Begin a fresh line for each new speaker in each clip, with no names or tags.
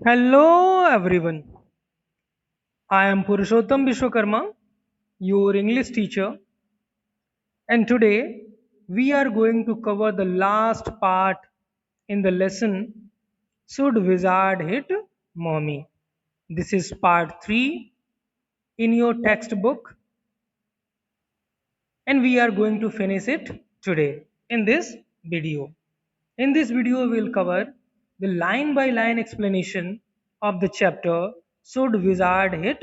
Hello everyone. I am Purushottam Vishwakarma, your English teacher, and today we are going to cover the last part in the lesson Should Wizard Hit Mommy? This is part 3 in your textbook, and we are going to finish it today in this video. In this video, we'll cover the line by line explanation of the chapter Should Wizard Hit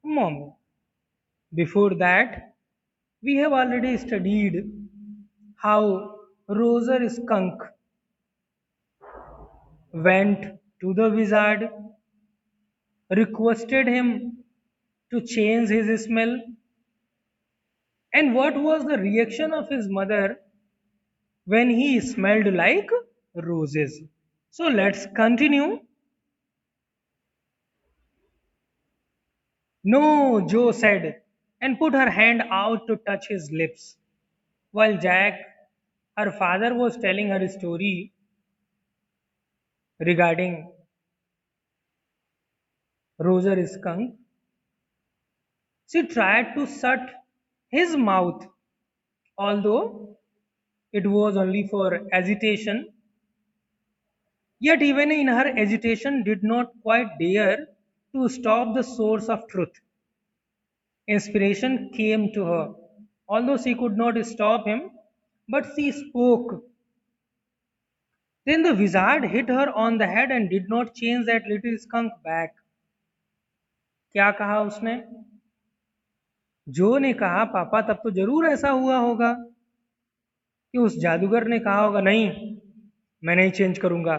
Mommy? Before that, we have already studied how Roser Skunk went to the wizard, requested him to change his smell, and what was the reaction of his mother when he smelled like roses. So let's continue. No, Joe said, and put her hand out to touch his lips. While Jack, her father, was telling her a story regarding Roser Skunk, she tried to shut his mouth, although it was only for agitation. Yet, even in her agitation, did not quite dare to stop the source of truth. Inspiration came to her, although she could not stop him, but she spoke. Then the wizard hit her on the head and did not change that little skunk back. क्या कहा उसने? जो ने कहा पापा तब तो जरूर ऐसा हुआ होगा कि उस जादूगर ने कहा होगा नहीं, मैं नहीं चेंज करूंगा,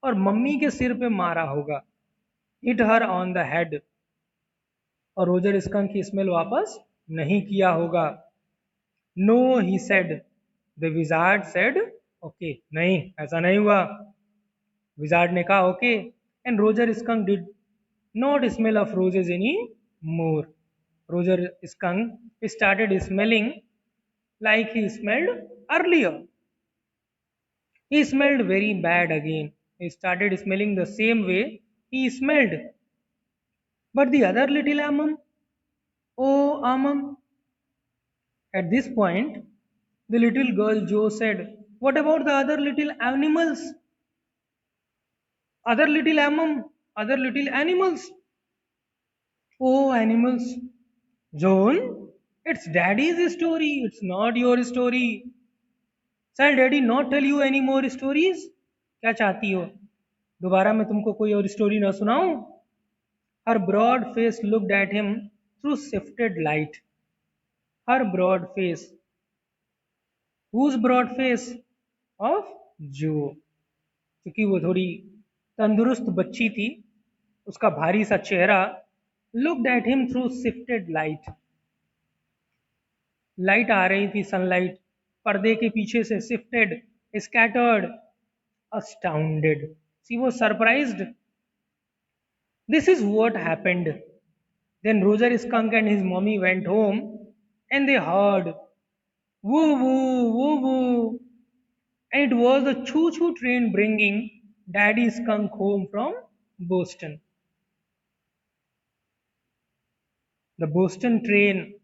और मम्मी के सिर पे मारा होगा, hit her on the head, और रोजर स्कंक की स्मेल वापस नहीं किया होगा. No he said, the wizard said okay, नहीं ऐसा नहीं हुआ. विजार्ड ने कहा okay, and Roger skunk did not smell of roses any more. Roger skunk started smelling like he smelled earlier. He smelled very bad again. He started smelling the same way he smelled. But the other little Amam, oh Amam. At this point, the little girl Jo said, what about the other little animals? Other little Amam, other little animals. Oh, animals. Joan, it's daddy's story, it's not your story. Shall daddy not tell you any more stories? क्या चाहती हो, दोबारा मैं तुमको कोई और story ना सुनाऊं? Her broad face looked at him through shifted light. Her broad face. Whose broad face? Of Joe. क्योंकि वो थोड़ी तंदुरुस्त बच्ची थी, उसका भारी सा चेहरा looked at him through shifted light. Light आ रही थी, सनलाइट पर्दे के पीछे से. shifted, scattered, astounded. She was surprised. This is what happened. Then Roger Skunk and his mommy went home and they heard woo woo woo woo. And it was the choo choo train bringing Daddy Skunk home from Boston. The Boston train,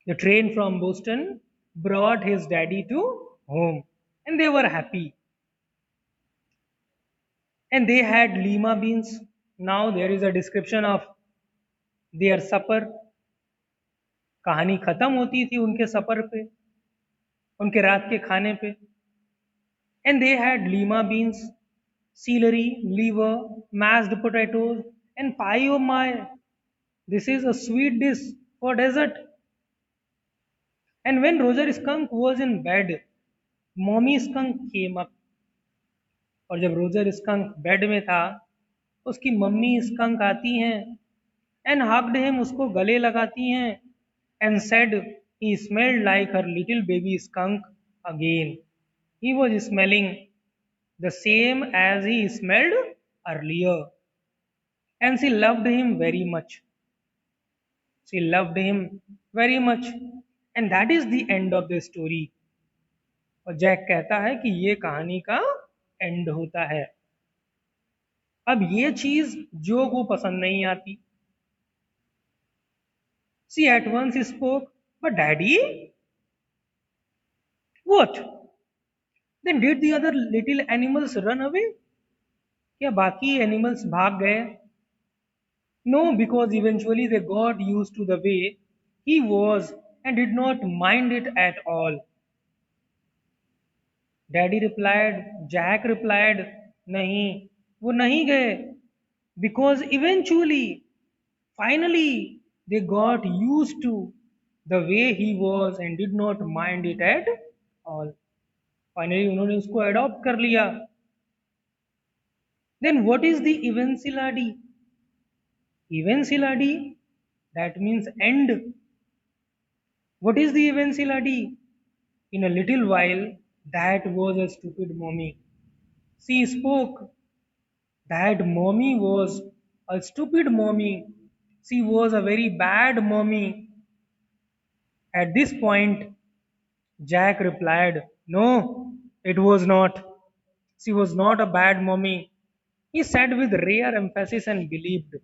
the train from Boston brought his daddy to home and they were happy. And they had lima beans. Now there is a description of their supper. कहानी खत्म होती थी उनके सफर पे, उनके रात के खाने पे. And they had lima beans, celery, liver, mashed potatoes, and pie. Oh my, this is a sweet dish for dessert. And when Roger Skunk was in bed, Mommy Skunk came up. और जब Roger skunk bed में था, उसकी mummy skunk आती हैं and hugged him, उसको गले लगाती हैं, and said he smelled like her little baby skunk again. He was smelling the same as he smelled earlier. And she loved him very much. She loved him very much. And that is the end of the story. और Jack कहता है कि ये कहानी का and होता है. अब ये चीज जो को पसंद नहीं आती. She at once spoke, but daddy what? Then did the other little animals run away? क्या बाकी एनिमल्स भाग गए? No, because eventually they got used to the way he was and did not mind it at all. Daddy replied, Jack replied, नहीं, वो नहीं गए. Because eventually, finally, they got used to the way he was and did not mind it at all. Finally, उन्होंने उसको adopt कर लिया. Then what is the eventuality? Eventuality, that means end. What is the eventuality? In a little while, that was a stupid mommy. She spoke. That mommy was a stupid mommy. She was a very bad mommy. At this point, Jack replied, No, it was not. She was not a bad mommy. He said with rare emphasis and believed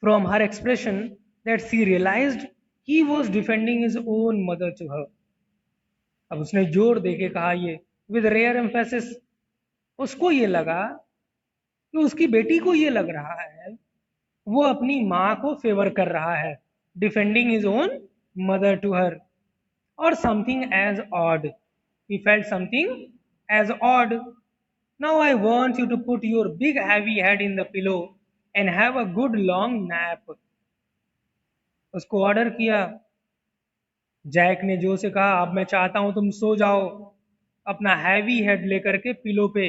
from her expression that she realized he was defending his own mother to her. अब उसने जोर दे के कहा ये with rare emphasis. उसको ये लगा कि उसकी बेटी को ये लग रहा है वो अपनी माँ को फेवर कर रहा है, defending his own mother to her, और something as odd. He felt something as odd. Now I want you to put your big heavy head in the pillow and have a good long nap. उसको order किया. Jack ने जो से कहा, अब मैं चाहता हूं तुम सो जाओ अपना हैवी हेड लेकर के पिलो पे.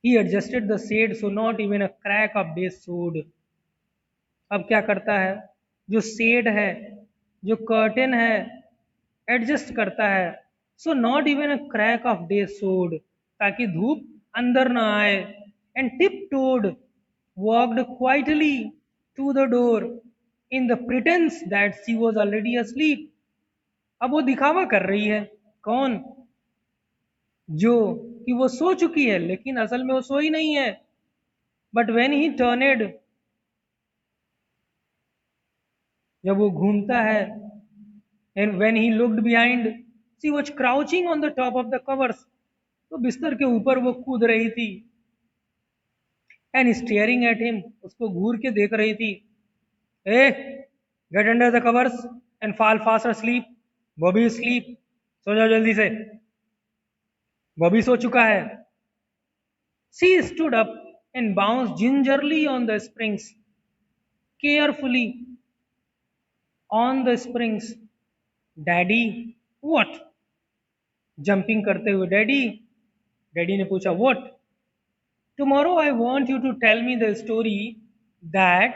He adjusted the shade so not even a crack of day showed. अब क्या करता है, जो शेड है, जो कर्टेन है, एडजस्ट करता है. So not even a crack of day showed, ताकि धूप अंदर ना आए. And tiptoed walked quietly to the door in the pretence that she was already asleep. अब वो दिखावा कर रही है. कौन? जो कि वो सो चुकी है, लेकिन असल में वो सोई नहीं है. बट वेन ही टर्नेड, जब वो घूमता है, and when he looked behind, she was crouching on the top of the covers. तो बिस्तर के ऊपर वो कूद रही थी. एंड स्टेयरिंग एट हिम, उसको घूर के देख रही थी. A, get under the covers and fall fast asleep. Bobby sleep, सो जाओ जल्दी से, बॉबी सो चुका है. She stood up and bounced gingerly on the springs, carefully on the springs. Daddy, what? Jumping करते हुए डैडी. डैडी ने पूछा what? Tomorrow I want you to tell me the story that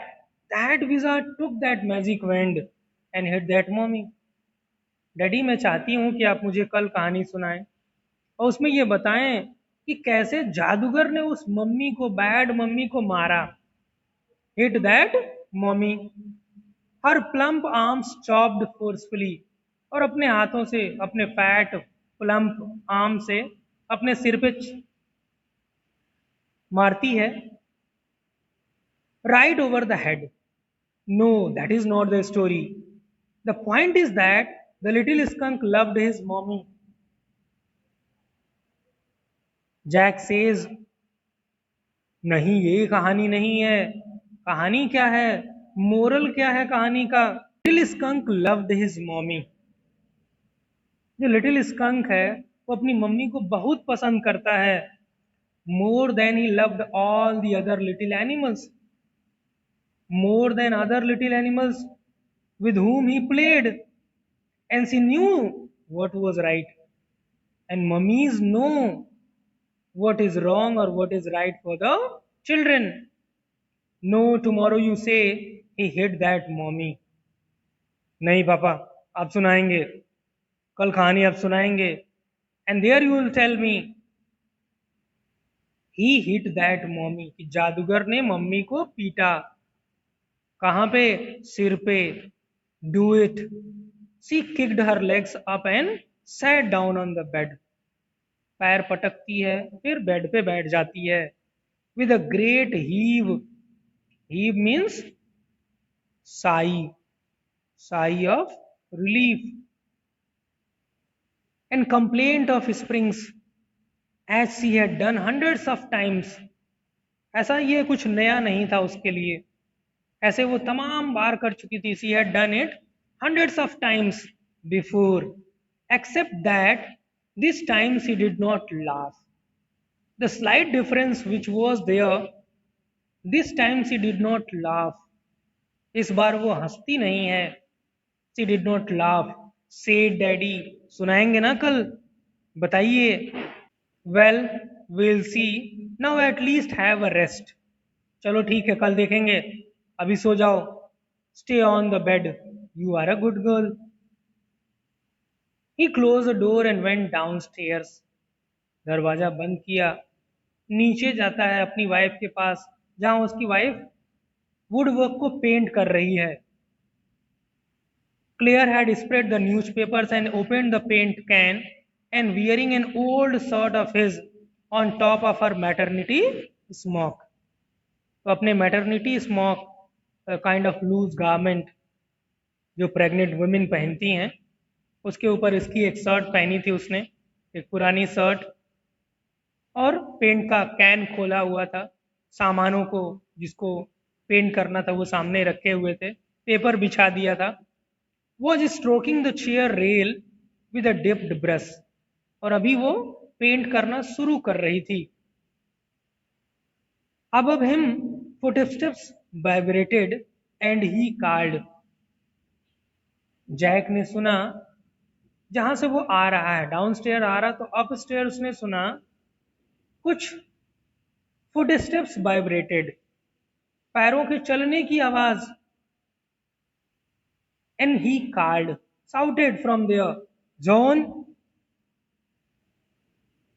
that wizard took that magic wand and hit that mommy. Daddy मैं चाहती हूँ कि आप मुझे कल कहानी सुनाएं और उसमें ये बताएं कि कैसे जादूगर ने उस मम्मी को, बैड मम्मी को मारा. Hit that mummy. Her plump arms chopped forcefully, और अपने हाथों से, अपने फैट प्लम्प आर्म से अपने सिर पे मारती है. Right over the head. No, that is not the story. The point is that the little skunk loved his mummy. Jack says, नहीं ये कहानी नहीं है. कहानी क्या है, मोरल क्या है कहानी का? Little skunk loved his mommy. जो लिटिल स्कंक है वो अपनी मम्मी को बहुत पसंद करता है. More than he loved all the other little animals. More than other little animals with whom he played. And she knew what was right, and mummies know what is wrong or what is right for the children. No, tomorrow you say he hit that mommy. नहीं पापा, आप सुनाएंगे, कल कहानी आप सुनाएंगे. And there you will tell me he hit that mommy, कि जादूगर ने मम्मी को पीटा. कहाँ पे? सिर पे. Do it. She kicked her legs up and sat down on the bed. पैर पटकती है, फिर बेड पे बैठ जाती है। With a great heave, heave means sigh, sigh of relief, and complaint of springs as she had done hundreds of times. ऐसा ये कुछ नया नहीं था उसके लिए, ऐसे वो तमाम बार कर चुकी थी। She had done it hundreds of times before, except that this time she did not laugh. The slight difference which was there, this time she did not laugh. इस बार वो हंसती नहीं है। She did not laugh. Said daddy, सुनाएंगे ना कल, बताइए। We'll will see, now at least have a rest. चलो ठीक है, कल देखेंगे, अभी सो जाओ। Stay on the bed, you are a good girl. He close the door and went downstairs. दरवाजा बंद किया, नीचे जाता है अपनी वाइफ के पास, जहां उसकी वाइफ वुड वर्क को पेंट कर रही है। Claire had spread the newspapers and opened the paint can, and wearing an old shirt of his on top of her maternity smock. तो अपने maternity smock, kind of loose garment जो pregnant women पहनती हैं, उसके ऊपर इसकी एक shirt पहनी थी उसने, एक पुरानी शर्ट, और पेंट का कैन खोला हुआ था। सामानों को जिसको पेंट करना था वो सामने रखे हुए थे, पेपर बिछा दिया था। Was stroking the chair rail with a dipped brush, और अभी वो पेंट करना शुरू कर रही थी। Above him, footsteps vibrated and he called. Jack ने सुना जहां से वो आ रहा है, डाउनस्टेयर आ रहा, तो अपस्टेयर उसने सुना कुछ फुटस्टेप्स वाइब्रेटेड, पैरों के चलने की आवाज। And he called, shouted from there, John,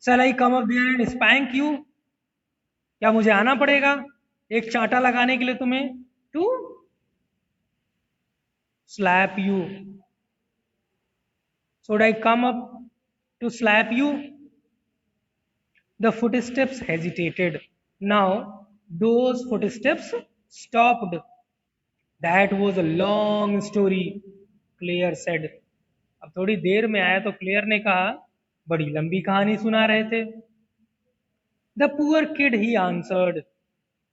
shall I come up there and spank you? क्या मुझे आना पड़ेगा एक चांटा लगाने के लिए तुम्हें? To slap you. Should I come up to slap you? The footsteps hesitated. Now those footsteps stopped. That was a long story, Claire said. अब थोड़ी देर में आया तो क्लेयर ने कहा, बड़ी लंबी कहानी सुना रहे थे। The poor kid, he answered,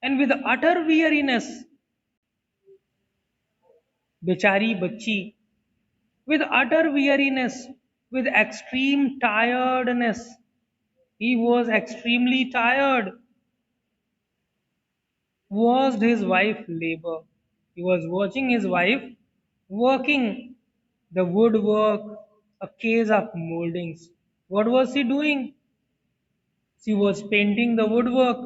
and with utter weariness. बेचारी बच्ची, with utter weariness, with extreme tiredness. He was extremely tired. Watched his wife labor. He was watching his wife working the woodwork, a case of moldings. What was she doing? She was painting the woodwork,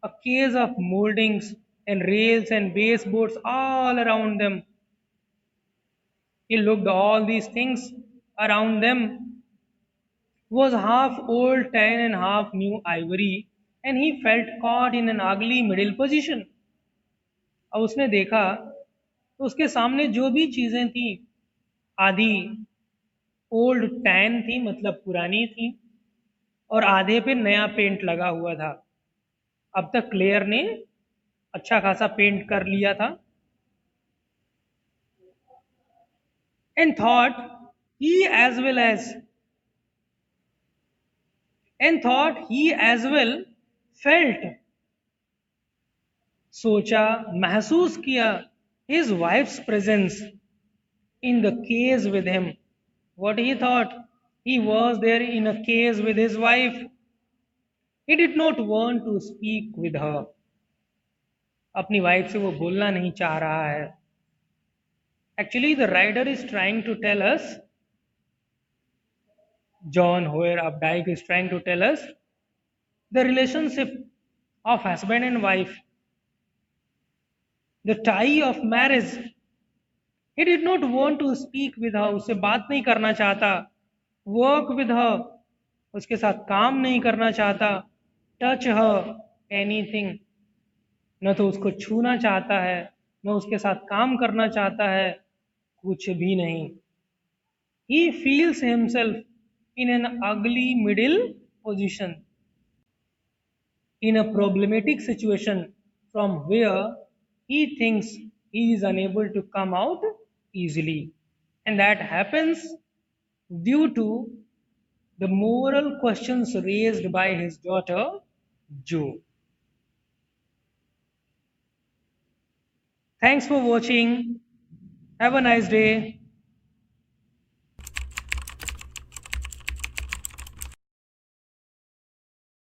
a case of moldings and rails and baseboards all around them. He looked all these things around them, was half old tan and half new ivory, and he felt caught in an ugly middle position. अब उसने देखा तो उसके सामने जो भी चीजें थी, आधी ओल्ड टैन थी, मतलब पुरानी थी, और आधे पे नया पेंट लगा हुआ था। अब तक क्लेयर ने अच्छा खासा पेंट कर लिया था। And thought he as well as and thought he as well felt, सोचा, महसूस किया, his wife's presence in the case with him. What he thought? He was there in a case with his wife. He did not want to speak with her. अपनी wife से वो बोलना नहीं चाह रहा है। Actually, the writer is trying to tell us, John Hoyer Updike is trying to tell us the relationship of husband and wife, the tie of marriage. He did not want to speak with her. उससे बात नहीं करना चाहता। Work with her, उसके साथ काम नहीं करना चाहता। Touch her, anything, न तो उसको छूना चाहता है, न उसके साथ काम करना चाहता है, कुछ भी नहीं। He feels himself in an ugly middle position in a problematic situation from where he thinks he is unable to come out easily. And that happens due to the moral questions raised by his daughter, Jo. Thanks for watching. Have a nice day.